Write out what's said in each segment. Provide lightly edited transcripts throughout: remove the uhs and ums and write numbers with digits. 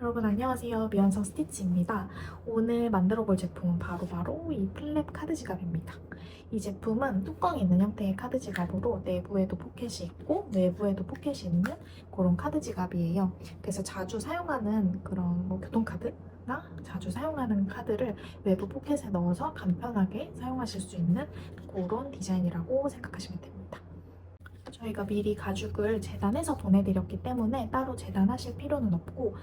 여러분 안녕하세요. 미완성 스티치입니다. 오늘 만들어 볼 제품은 바로 이 플랩 카드 지갑입니다. 이 제품은 뚜껑이 있는 형태의 카드 지갑으로 내부에도 포켓이 있고 외부에도 포켓이 있는 그런 카드 지갑이에요. 그래서 자주 사용하는 그런 교통카드나 자주 사용하는 카드를 외부 포켓에 넣어서 간편하게 사용하실 수 있는 그런 디자인이라고 생각하시면 됩니다. 저희가 미리 가죽을 재단해서 보내드렸기 때문에 따로 재단하실 필요는 없고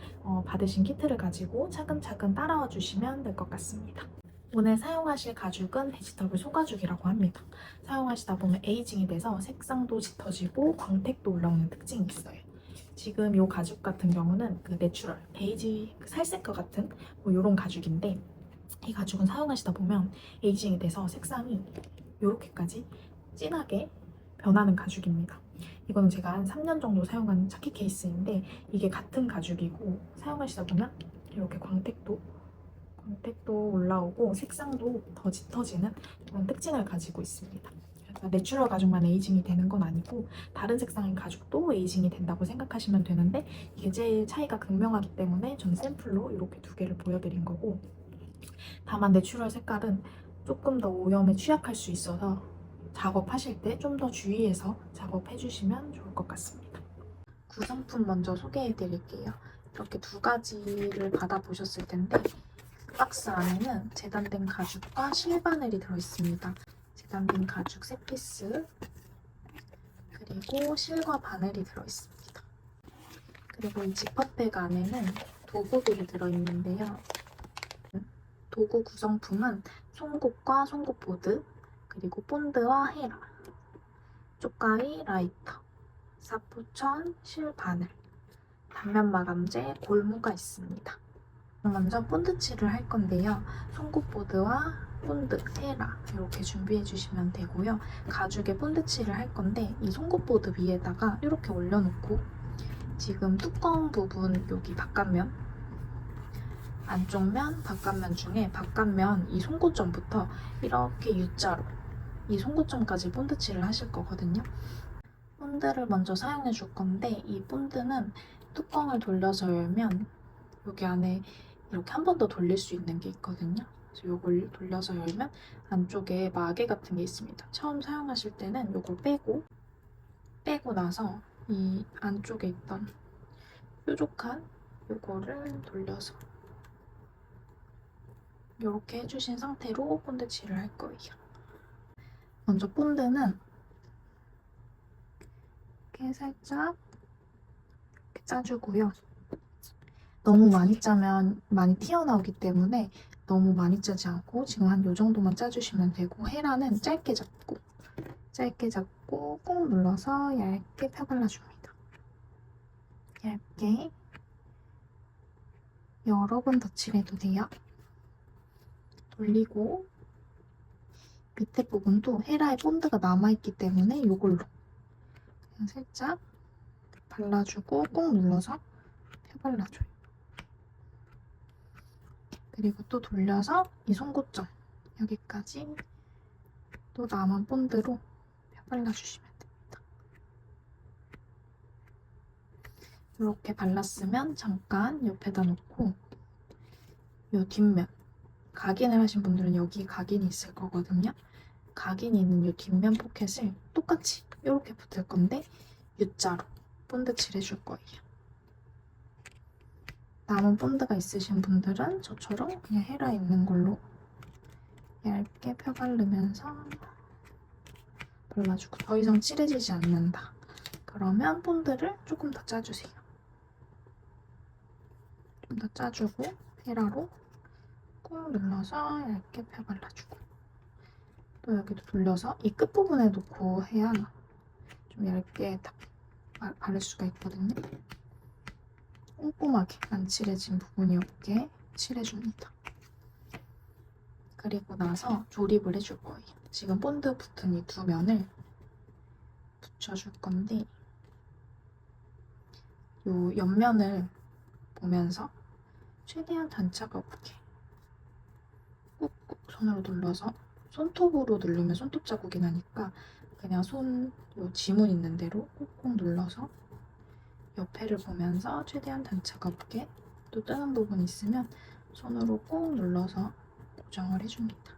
받으신 키트를 가지고 차근차근 따라와 주시면 될 것 같습니다. 오늘 사용하실 가죽은 베지터블 소가죽이라고 합니다. 사용하시다 보면 에이징이 돼서 색상도 짙어지고 광택도 올라오는 특징이 있어요. 지금 이 가죽 같은 경우는 그 내추럴, 베이지, 그 살색과 같은 이런 가죽인데 이 가죽은 사용하시다 보면 에이징이 돼서 색상이 이렇게까지 진하게 변하는 가죽입니다. 이거는 제가 한 3년 정도 사용한 차키 케이스인데 이게 같은 가죽이고 사용하시다 보면 이렇게 광택도 올라오고 색상도 더 짙어지는 그런 특징을 가지고 있습니다. 그래서 내추럴 가죽만 에이징이 되는 건 아니고 다른 색상의 가죽도 에이징이 된다고 생각하시면 되는데 이게 제일 차이가 극명하기 때문에 전 샘플로 이렇게 두 개를 보여드린 거고 다만 내추럴 색깔은 조금 더 오염에 취약할 수 있어서 작업하실 때 좀 더 주의해서 작업해 주시면 좋을 것 같습니다. 구성품 먼저 소개해 드릴게요. 이렇게 두 가지를 받아보셨을 텐데 박스 안에는 재단된 가죽과 실바늘이 들어있습니다. 재단된 가죽 3피스 그리고 실과 바늘이 들어있습니다. 그리고 이 지퍼백 안에는 도구들이 들어있는데요. 도구 구성품은 송곳과 송곳보드, 그리고 본드와 헤라, 쪽가위, 라이터, 사포천, 실바늘, 단면 마감재, 골무가 있습니다. 먼저 본드칠을 할 건데요. 송곳보드와 본드, 헤라 이렇게 준비해 주시면 되고요. 가죽에 본드칠을 할 건데 이 송곳보드 위에다가 이렇게 올려놓고 지금 뚜껑 부분 여기 바깥면 안쪽 면, 바깥면 중에 바깥면 이 송곳점부터 이렇게 U자로 이 송곳점까지 본드칠을 하실 거거든요. 본드를 먼저 사용해 줄 건데 이 본드는 뚜껑을 돌려서 열면 여기 안에 이렇게 한 번 더 돌릴 수 있는 게 있거든요. 그래서 이걸 돌려서 열면 안쪽에 마개 같은 게 있습니다. 처음 사용하실 때는 이걸 빼고 나서 이 안쪽에 있던 뾰족한 이거를 돌려서 이렇게 해주신 상태로 본드칠을 할 거예요. 먼저 본드는 이렇게 살짝 이렇게 짜주고요. 너무 많이 짜면 많이 튀어나오기 때문에 너무 많이 짜지 않고 지금 한 이 정도만 짜주시면 되고 헤라는 짧게 잡고 꾹 눌러서 얇게 펴발라줍니다. 얇게 여러 번 덧칠해도 돼요. 돌리고 밑에 부분도 헤라의 본드가 남아있기 때문에 이걸로 그냥 살짝 발라주고 꾹 눌러서 펴발라줘요. 그리고 또 돌려서 이 송곳점 여기까지 또 남은 본드로 펴발라주시면 됩니다. 이렇게 발랐으면 잠깐 옆에다 놓고 이 뒷면 각인을 하신 분들은 여기 각인이 있을 거거든요. 각인이 있는 이 뒷면 포켓을 똑같이 이렇게 붙을 건데 U자로 본드 칠해줄 거예요. 남은 본드가 있으신 분들은 저처럼 그냥 헤라 있는 걸로 얇게 펴바르면서 발라주고 더 이상 칠해지지 않는다. 그러면 본드를 조금 더 짜주세요. 좀 더 짜주고 헤라로 꾹 눌러서 얇게 펴발라주고 또 여기도 돌려서 이 끝부분에 놓고 해야 좀 얇게 바를 수가 있거든요. 꼼꼼하게 안 칠해진 부분이 없게 칠해줍니다. 그리고 나서 조립을 해줄 거예요. 지금 본드 붙은 이 두 면을 붙여줄 건데 이 옆면을 보면서 최대한 단차가 없게 꾹꾹 손으로 눌러서 손톱으로 누르면 손톱 자국이 나니까 그냥 요 지문 있는 대로 꾹꾹 눌러서 옆에를 보면서 최대한 단차가 없게 또 뜨는 부분 있으면 손으로 꾹 눌러서 고정을 해줍니다.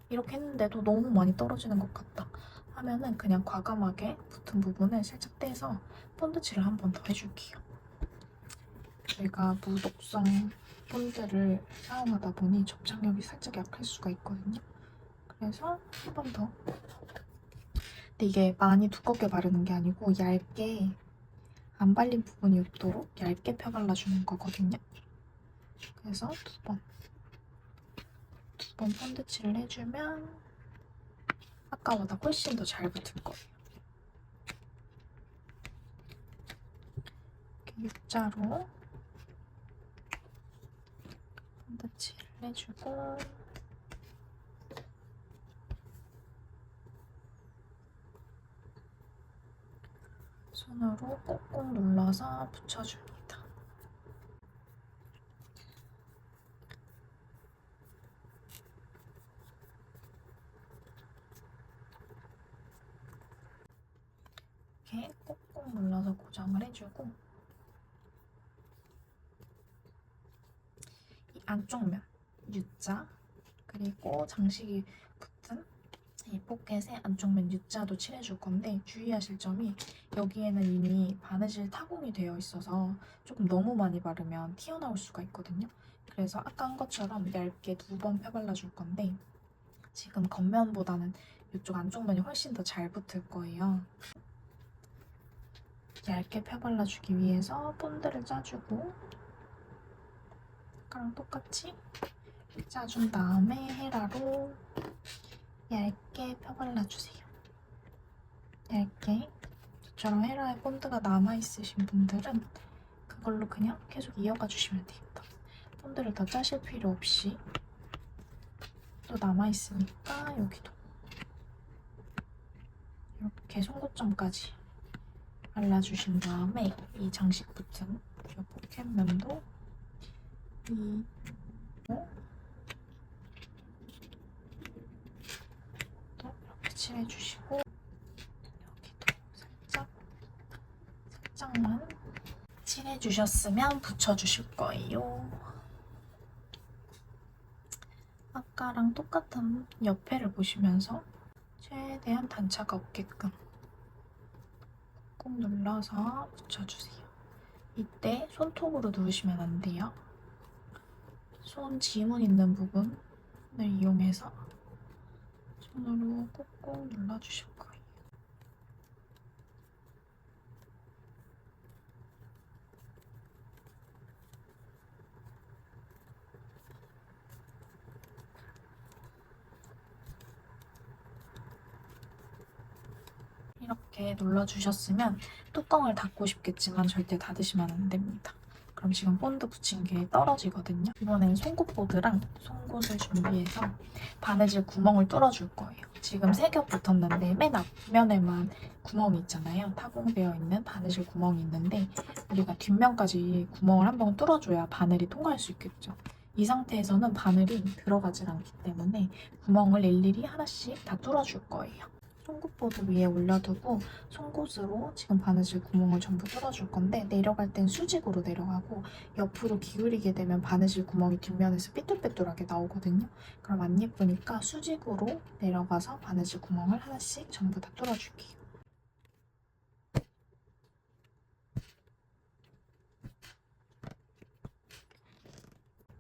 이렇게 했는데도 너무 많이 떨어지는 것 같다 하면은 그냥 과감하게 붙은 부분을 살짝 떼서 본드칠을 한 번 더 해줄게요. 제가 무독성 본드를 사용하다 보니 접착력이 살짝 약할 수가 있거든요. 그래서 한 번 더. 근데 이게 많이 두껍게 바르는 게 아니고 얇게 안 발린 부분이 없도록 얇게 펴발라주는 거거든요. 그래서 두 번 본드칠을 해주면 아까보다 훨씬 더 잘 붙을 거예요. 이렇게 U자로 본드칠을 해주고 손으로 꾹꾹 눌러서 붙여줍니다. 이렇게 꾹꾹 눌러서 고정을 해주고 이 안쪽 면 U자 그리고 장식이 붙은 이 포켓의 안쪽 면 U자도 칠해줄 건데 주의하실 점이 여기에는 이미 바느질 타공이 되어 있어서 조금 너무 많이 바르면 튀어나올 수가 있거든요. 그래서 아까 한 것처럼 얇게 2번 펴발라줄 건데 지금 겉면보다는 이쪽 안쪽 면이 훨씬 더 잘 붙을 거예요. 얇게 펴발라주기 위해서 본드를 짜주고 아까랑 똑같이 짜준 다음에 헤라로 얇게 펴발라주세요. 얇게. 저처럼 헤라에 본드가 남아있으신 분들은 그걸로 그냥 계속 이어가 주시면 됩니다. 본드를 더 짜실 필요 없이 또 남아있으니까 여기도 이렇게 송곳점까지 발라주신 다음에 이 장식 붙은 이 포켓면도 또 이렇게 칠해주시고 여기도 살짝만 칠해주셨으면 붙여주실 거예요. 아까랑 똑같은 옆에를 보시면서 최대한 단차가 없게끔 꾹 눌러서 붙여주세요. 이때 손톱으로 누르시면 안 돼요. 손 지문 있는 부분을 이용해서 손으로 꾹꾹 눌러주실 거예요. 이렇게 눌러주셨으면 뚜껑을 닫고 싶겠지만 절대 닫으시면 안 됩니다. 그럼 지금 본드 붙인 게 떨어지거든요. 이번엔 송곳보드랑 송곳을 준비해서 바느질 구멍을 뚫어줄 거예요. 지금 3겹 붙었는데 맨 앞면에만 구멍이 있잖아요. 타공되어 있는 바느질 구멍이 있는데 우리가 뒷면까지 구멍을 한번 뚫어줘야 바늘이 통할 수 있겠죠. 이 상태에서는 바늘이 들어가질 않기 때문에 구멍을 일일이 하나씩 다 뚫어줄 거예요. 송곳보드 위에 올려두고 송곳으로 지금 바느질 구멍을 전부 뚫어줄 건데 내려갈 땐 수직으로 내려가고 옆으로 기울이게 되면 바느질 구멍이 뒷면에서 삐뚤빼뚤하게 나오거든요. 그럼 안 예쁘니까 수직으로 내려가서 바느질 구멍을 하나씩 전부 다 뚫어줄게요.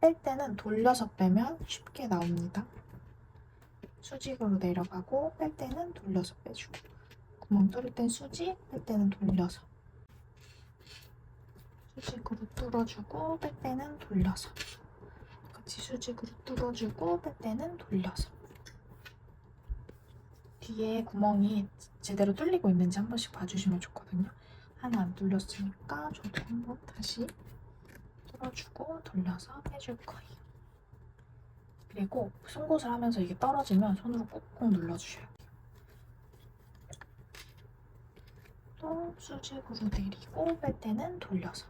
뺄 때는 돌려서 빼면 쉽게 나옵니다. 수직으로 내려가고 뺄 때는 돌려서 빼주고 구멍 뚫을 땐 수직, 뺄 때는 돌려서 수직으로 뚫어주고 뺄 때는 돌려서 같이 수직으로 뚫어주고 뺄 때는 돌려서 뒤에 구멍이 제대로 뚫리고 있는지 한 번씩 봐주시면 좋거든요. 하나 안 뚫렸으니까 저도 한번 다시 뚫어주고 돌려서 빼줄 거예요. 그리고 송곳을 하면서 이게 떨어지면 손으로 꾹꾹 눌러주셔야 돼요. 또 수직으로 내리고 뺄 때는 돌려서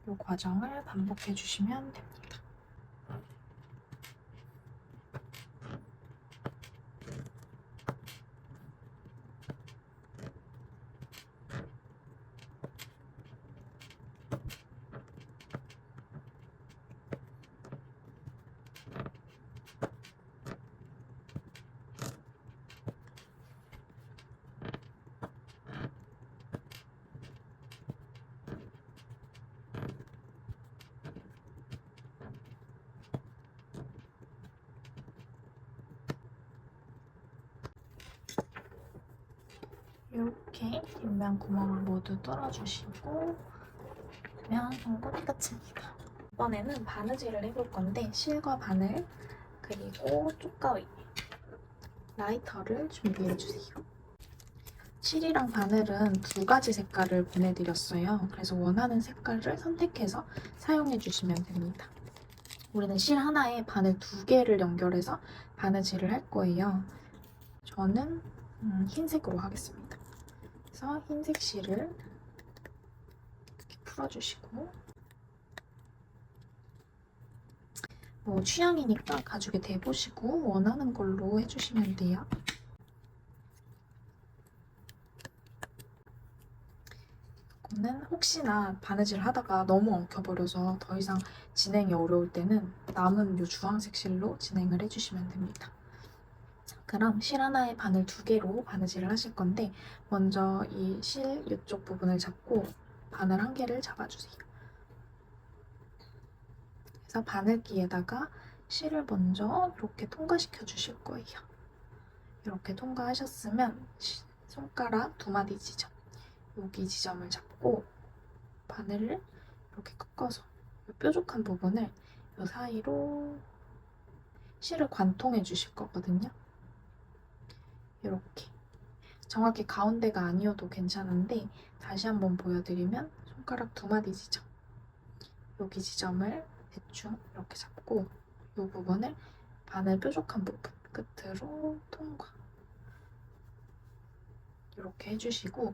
이 과정을 반복해주시면 됩니다. 이렇게 뒷면 구멍을 모두 뚫어주시고 그러면 성공 끝입니다. 이번에는 바느질을 해볼 건데 실과 바늘 그리고 쪽가위, 라이터를 준비해주세요. 실이랑 바늘은 두 가지 색깔을 보내드렸어요. 그래서 원하는 색깔을 선택해서 사용해주시면 됩니다. 우리는 실 하나에 바늘 두 개를 연결해서 바느질을 할 거예요. 저는 흰색으로 하겠습니다. 그래서 흰색 실을 이렇게 풀어주시고 뭐 취향이니까 가죽에 대보시고 원하는 걸로 해주시면 돼요. 이거는 혹시나 바느질 하다가 너무 엉켜버려서 더 이상 진행이 어려울 때는 남은 이 주황색 실로 진행을 해주시면 됩니다. 그럼 실 하나에 바늘 두 개로 바느질을 하실 건데 먼저 이 실 이쪽 부분을 잡고 바늘 한 개를 잡아주세요. 그래서 바늘기에다가 실을 먼저 이렇게 통과시켜 주실 거예요. 이렇게 통과하셨으면 손가락 두 마디 지점, 여기 지점을 잡고 바늘을 이렇게 꺾어서 이 뾰족한 부분을 이 사이로 실을 관통해 주실 거거든요. 이렇게 정확히 가운데가 아니어도 괜찮은데 다시 한번 보여드리면 손가락 두 마디 지점, 여기 지점을 대충 이렇게 잡고 이 부분을 바늘 뾰족한 부분 끝으로 통과 이렇게 해주시고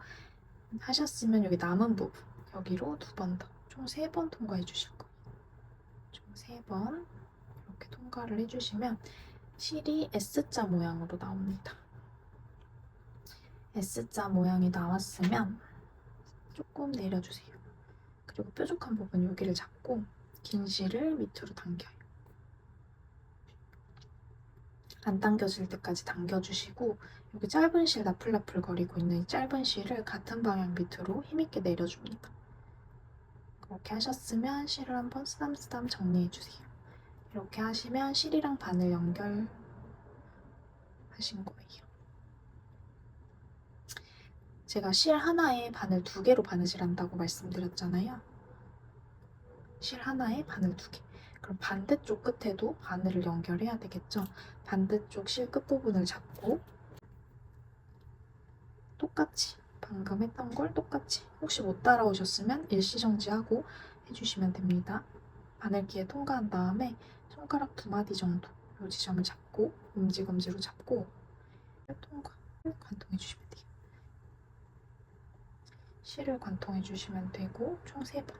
하셨으면 여기 남은 부분 여기로 두 번 더 총 3번 통과해 주실 거예요. 총 3번 이렇게 통과를 해주시면 실이 S자 모양으로 나옵니다. S자 모양이 나왔으면 조금 내려주세요. 그리고 뾰족한 부분 여기를 잡고 긴 실을 밑으로 당겨요. 안 당겨질 때까지 당겨주시고 여기 짧은 실 나풀나풀 거리고 있는 이 짧은 실을 같은 방향 밑으로 힘있게 내려줍니다. 그렇게 하셨으면 실을 한번 쓰담쓰담 정리해주세요. 이렇게 하시면 실이랑 바늘 연결하신 거예요. 제가 실 하나에 바늘 두 개로 바느질 한다고 말씀드렸잖아요. 실 하나에 바늘 두 개. 그럼 반대쪽 끝에도 바늘을 연결해야 되겠죠? 반대쪽 실 끝부분을 잡고 똑같이 방금 했던 걸 똑같이 혹시 못 따라오셨으면 일시정지하고 해주시면 됩니다. 바늘기에 통과한 다음에 손가락 두 마디 정도 이 지점을 잡고 엄지검지로 잡고 통과 관통해 주시면 돼요. 실을 관통해 주시면 되고 총 3번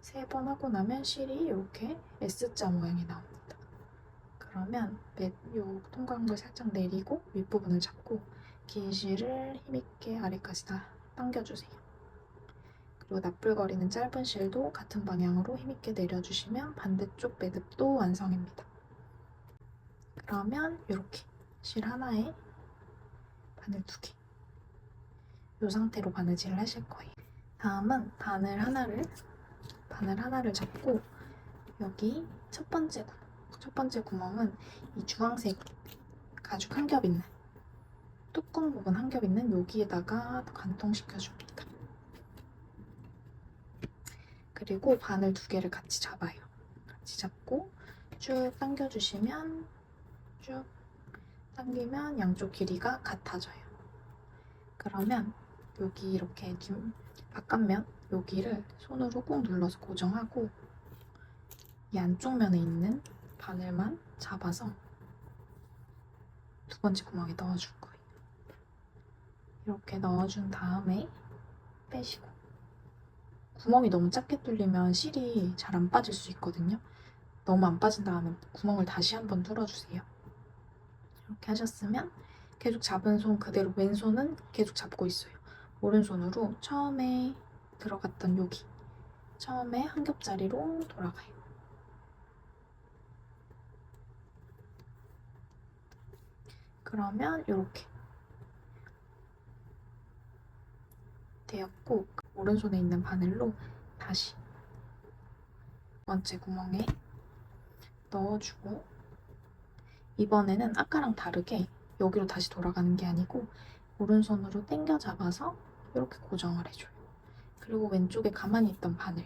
3번 하고 나면 실이 이렇게 S자 모양이 나옵니다. 그러면 요 통과한 걸 살짝 내리고 윗부분을 잡고 긴 실을 힘있게 아래까지 다 당겨주세요. 그리고 나풀거리는 짧은 실도 같은 방향으로 힘있게 내려주시면 반대쪽 매듭도 완성입니다. 그러면 이렇게 실 하나에 바늘 두 개. 이 상태로 바느질을 하실 거예요. 다음은 바늘 하나를 잡고 여기 첫 번째 구멍은 이 주황색 가죽 한 겹 있는 뚜껑 부분 한 겹 있는 여기에다가 관통시켜 줍니다. 그리고 바늘 두 개를 같이 잡아요. 같이 잡고 쭉 당겨주시면 쭉 당기면 양쪽 길이가 같아져요. 그러면 여기 이렇게 바깥면 여기를 손으로 꾹 눌러서 고정하고 이 안쪽 면에 있는 바늘만 잡아서 두 번째 구멍에 넣어줄 거예요. 이렇게 넣어준 다음에 빼시고 구멍이 너무 작게 뚫리면 실이 잘 안 빠질 수 있거든요. 너무 안 빠진 다음에 구멍을 다시 한번 뚫어주세요. 이렇게 하셨으면 계속 잡은 손 그대로 왼손은 계속 잡고 있어요. 오른손으로 처음에 들어갔던 여기 처음에 한 겹짜리로 돌아가요. 그러면 이렇게 되었고 오른손에 있는 바늘로 다시 두 번째 구멍에 넣어주고 이번에는 아까랑 다르게 여기로 다시 돌아가는 게 아니고 오른손으로 당겨 잡아서 이렇게 고정을 해줘요. 그리고 왼쪽에 가만히 있던 바늘,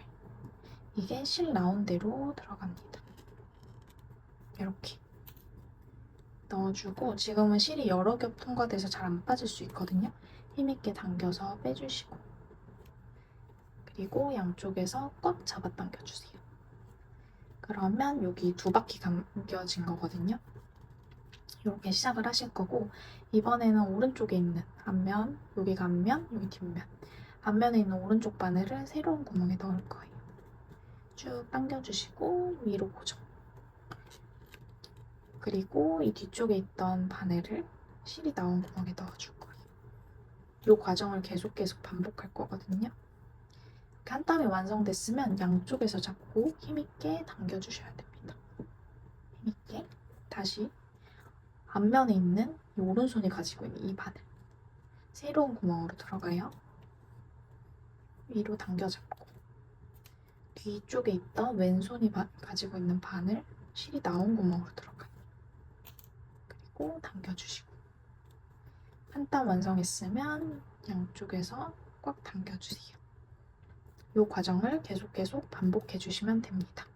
이게 실 나온 대로 들어갑니다. 이렇게 넣어주고, 지금은 실이 여러 겹 통과돼서 잘 안 빠질 수 있거든요. 힘있게 당겨서 빼주시고, 그리고 양쪽에서 꽉 잡아 당겨주세요. 그러면 여기 2바퀴 감겨진 거거든요. 이렇게 시작을 하실 거고, 이번에는 오른쪽에 있는 앞면, 여기가 앞면, 여기 뒷면, 앞면에 있는 오른쪽 바늘을 새로운 구멍에 넣을 거예요. 쭉 당겨주시고 위로 고정. 그리고 이 뒤쪽에 있던 바늘을 실이 나온 구멍에 넣어줄 거예요. 이 과정을 계속 반복할 거거든요. 이렇게 한 땀이 완성됐으면 양쪽에서 잡고 힘있게 당겨주셔야 됩니다. 힘있게. 다시 앞면에 있는 이 오른손이 가지고 있는 이 바늘, 새로운 구멍으로 들어가요. 위로 당겨잡고, 뒤쪽에 있던 왼손이 가지고 있는 바늘, 실이 나온 구멍으로 들어가요. 그리고 당겨주시고, 한 땀 완성했으면 양쪽에서 꽉 당겨주세요. 이 과정을 계속 반복해 주시면 됩니다.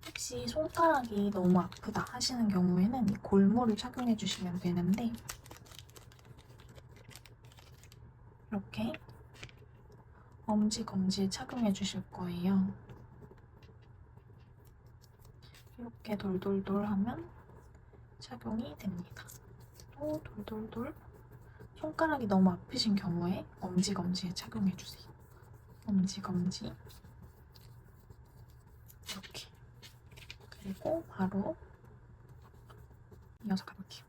혹시 손가락이 너무 아프다 하시는 경우에는 이 골무를 착용해 주시면 되는데, 이렇게 엄지검지에 착용해 주실 거예요. 이렇게 돌돌돌 하면 착용이 됩니다. 또 돌돌돌. 손가락이 너무 아프신 경우에 엄지검지에 착용해 주세요. 엄지검지. 이렇게. 그리고 바로 이어서 가볼게요.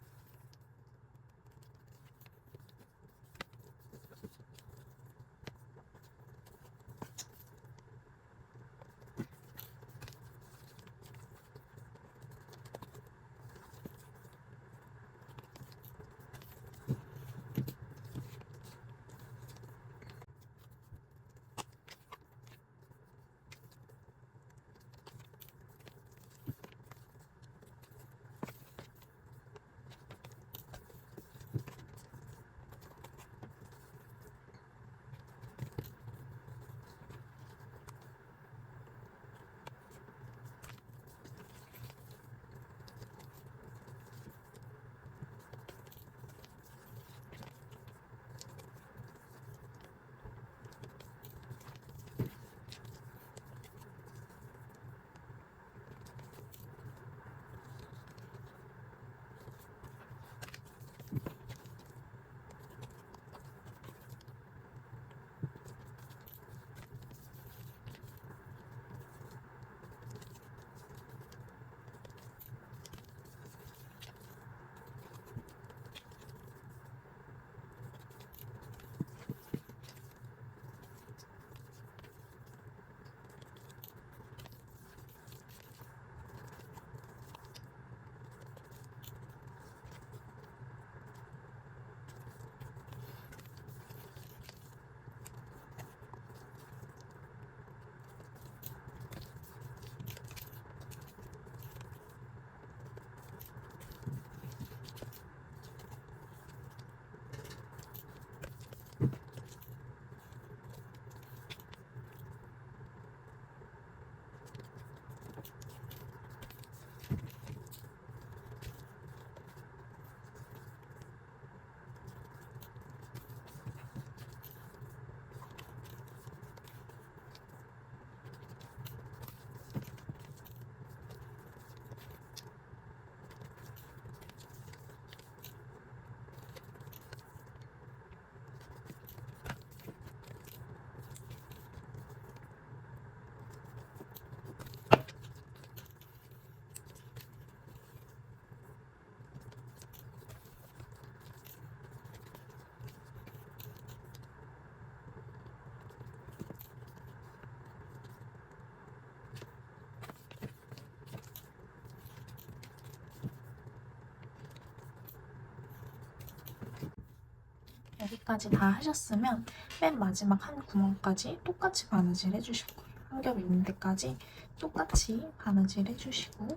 여기까지 다 하셨으면 맨 마지막 한 구멍까지 똑같이 바느질 해주실 거예요. 한 겹 있는 데까지 똑같이 바느질 해주시고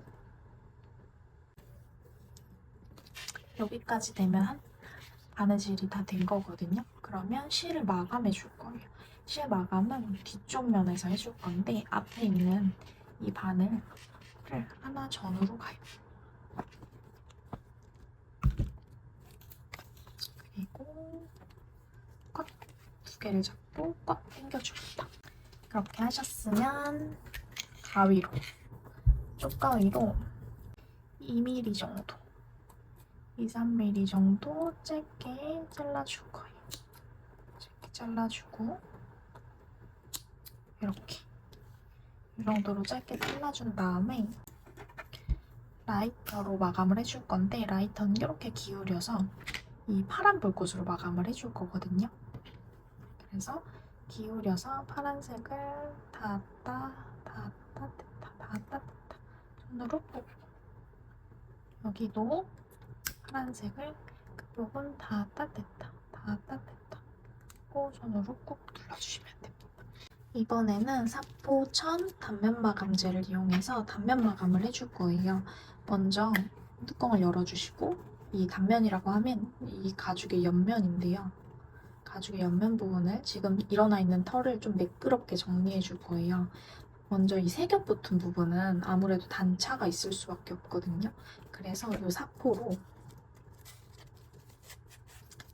여기까지 되면 바느질이 다 된 거거든요. 그러면 실을 마감해 줄 거예요. 실 마감은 뒤쪽 면에서 해줄 건데 앞에 있는 이 바늘을 하나 전으로 가요. 그리고 꽉 두 개를 잡고 꽉 당겨줍니다. 그렇게 하셨으면 가위로, 쪽가위로 2mm 정도, 2-3mm 정도 짧게 잘라줄 거예요. 짧게 잘라주고 이렇게 이 정도로 짧게 잘라준 다음에 라이터로 마감을 해줄 건데 라이터는 이렇게 기울여서 이 파란 불꽃으로 마감을 해줄 거거든요. 그래서 기울여서 파란색을 닿았다 닿았다 됐다 닿았다 됐다 손으로 꾹 여기도 파란색을 끝부분 닿았다 됐다 닿았다 됐다 꾹 손으로 꾹 눌러주시면 됩니다. 이번에는 사포 천 단면 마감제를 이용해서 단면 마감을 해줄 거예요. 먼저 뚜껑을 열어주시고 이 단면이라고 하면 이 가죽의 옆면인데요. 가죽의 옆면 부분을 지금 일어나 있는 털을 좀 매끄럽게 정리해 줄 거예요. 먼저 이 세 겹 붙은 부분은 아무래도 단차가 있을 수밖에 없거든요. 그래서 이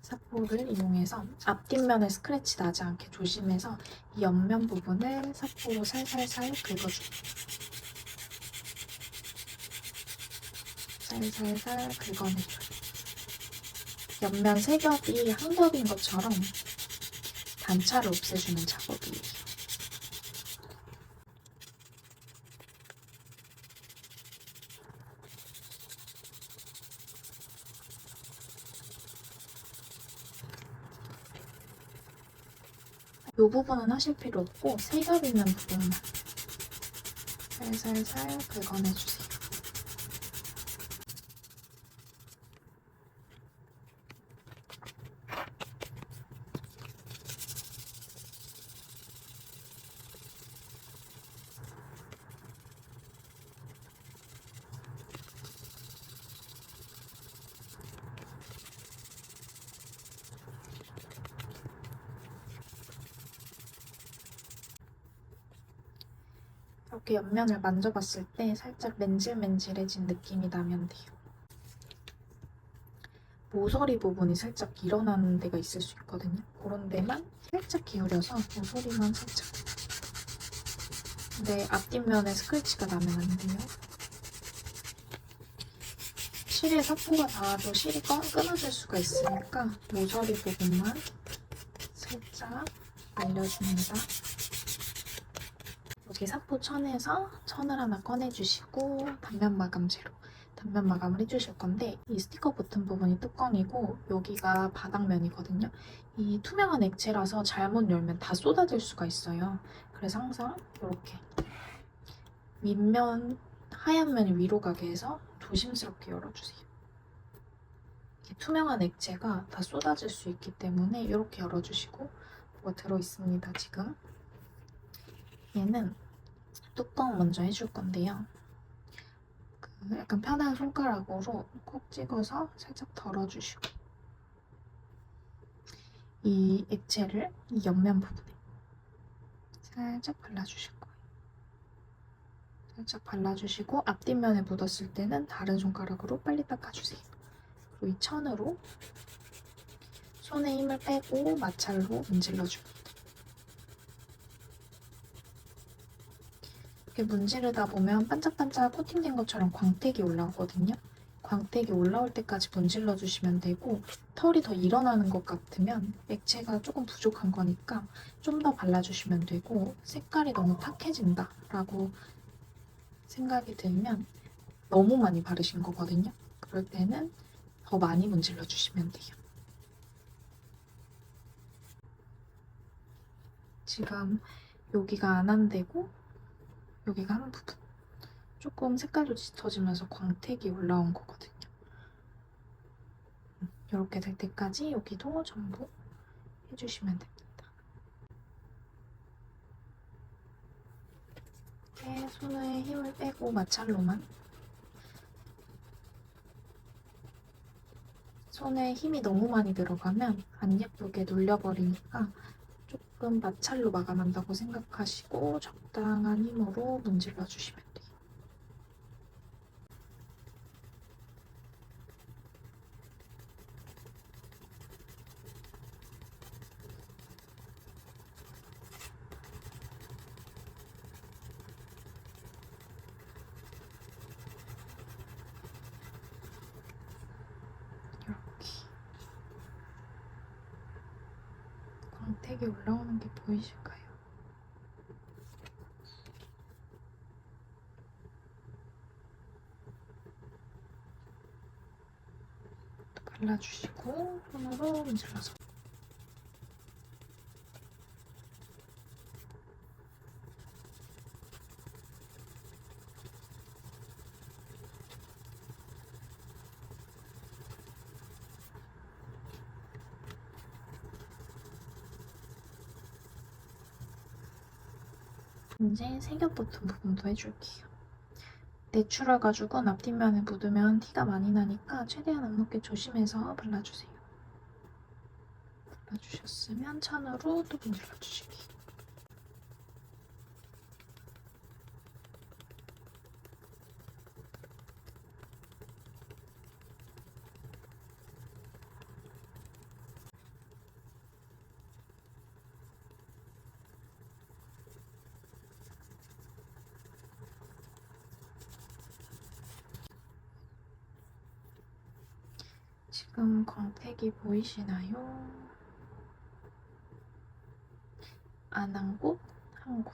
사포를 이용해서 앞뒷면에 스크래치 나지 않게 조심해서 이 옆면 부분을 사포로 살살살 긁어줍니다. 살살살 긁어내줘요. 옆면 세 겹이 한 겹인 것처럼 단차를 없애주는 작업이에요. 이 부분은 하실 필요 없고 세 겹 있는 부분만 살살살 긁어내주세요. 이렇게 옆면을 만져봤을 때 살짝 맨질맨질해진 느낌이 나면 돼요. 모서리 부분이 살짝 일어나는 데가 있을 수 있거든요. 그런 데만 살짝 기울여서 모서리만 살짝. 근데 앞뒷면에 스크래치가 나면 안 돼요. 실에 사포가 닿아도 실이 끊어질 수가 있으니까 모서리 부분만 살짝 말려줍니다. 여기 사포 천에서 천을 하나 꺼내주시고 단면 마감제로 단면 마감을 해주실 건데 이 스티커 붙은 부분이 뚜껑이고 여기가 바닥면이거든요. 이 투명한 액체라서 잘못 열면 다 쏟아질 수가 있어요. 그래서 항상 이렇게 윗면 하얀 면이 위로 가게 해서 조심스럽게 열어주세요. 투명한 액체가 다 쏟아질 수 있기 때문에 이렇게 열어주시고 뭐가 들어있습니다. 지금 얘는 뚜껑 먼저 해줄 건데요. 약간 편한 손가락으로 콕 찍어서 살짝 덜어주시고 이 액체를 이 옆면 부분에 살짝 발라주실 거예요. 살짝 발라주시고 앞뒷면에 묻었을 때는 다른 손가락으로 빨리 닦아주세요. 그리고 이 천으로 손에 힘을 빼고 마찰로 문질러줍니다. 이렇게 문지르다 보면 반짝반짝 코팅된 것처럼 광택이 올라오거든요. 광택이 올라올 때까지 문질러 주시면 되고 털이 더 일어나는 것 같으면 액체가 조금 부족한 거니까 좀 더 발라주시면 되고 색깔이 너무 탁해진다 라고 생각이 들면 너무 많이 바르신 거거든요. 그럴 때는 더 많이 문질러 주시면 돼요. 지금 여기가 안 한되고 여기가 한 부분 조금 색깔도 짙어지면서 광택이 올라온 거거든요. 이렇게 될 때까지 여기도 전부 해주시면 됩니다. 이렇게 손에 힘을 빼고 마찰로만, 손에 힘이 너무 많이 들어가면 안 예쁘게 눌려버리니까 조금 마찰로 마감한다고 생각하시고 적당한 힘으로 문질러 주시면 돼요. 이렇게 광택이 올라오는 게 보이실까요? 또 발라주시고 손으로 문질러서. 이제 색엽 버튼 부분도 해줄게요. 내추럴 가죽은 앞뒷면에 묻으면 티가 많이 나니까 최대한 안 묻게 조심해서 발라주세요. 발라주셨으면 천으로 또 문질러주시기. 지금 광택이 보이시나요? 안 한 곳, 한 곳.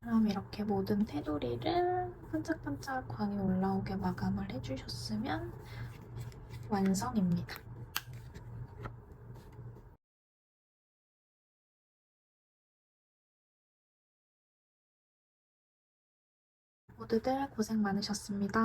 그럼 이렇게 모든 테두리를 반짝반짝 광이 올라오게 마감을 해주셨으면 완성입니다. 모두들 고생 많으셨습니다.